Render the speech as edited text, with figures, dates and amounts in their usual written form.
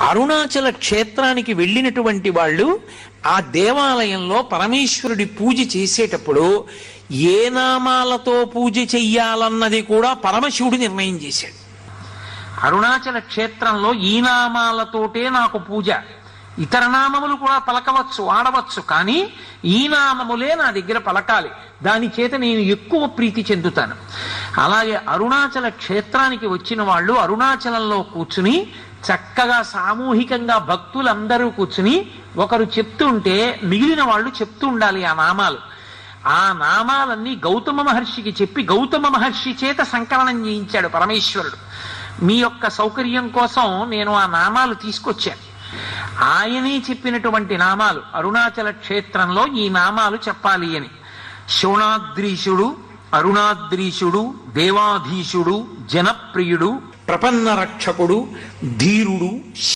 అరుణాచల క్షేత్రానికి వెళ్ళినటువంటి వాళ్ళు ఆ దేవాలయంలో పరమేశ్వరుడి పూజ చేసేటప్పుడు ఏ నామాలతో పూజ చెయ్యాలన్నది కూడా పరమశివుడు నిర్ణయం చేశాడు. అరుణాచల క్షేత్రంలో ఈ నామాలతోటే నాకు పూజ, ఇతర నామములు కూడా పలకవచ్చు, ఆడవచ్చు, కానీ ఈ నామములే నా దగ్గర పలకాలి, దాని చేత నేను ఎక్కువ ప్రీతి చెందుతాను. అలాగే అరుణాచల క్షేత్రానికి వచ్చిన వాళ్ళు అరుణాచలంలో కూర్చుని చక్కగా సామూహికంగా భక్తులందరూ కూర్చుని ఒకరు చెప్తుంటే మిగిలిన వాళ్ళు చెప్తూ ఉండాలి ఆ నామాలు. ఆ నామాలన్నీ గౌతమ మహర్షికి చెప్పి గౌతమ మహర్షి చేత సంకలనం చేయించాడు పరమేశ్వరుడు. మీ యొక్క సౌకర్యం కోసం నేను ఆ నామాలు తీసుకొచ్చాను. ఆయనే చెప్పినటువంటి నామాలు, అరుణాచల క్షేత్రంలో ఈ నామాలు చెప్పాలి అని. శోణాద్రీశుడు, అరుణాద్రీశుడు, దేవాధీశుడు, జనప్రియుడు, ప్రపన్న రక్షకుడు, ధీరుడు,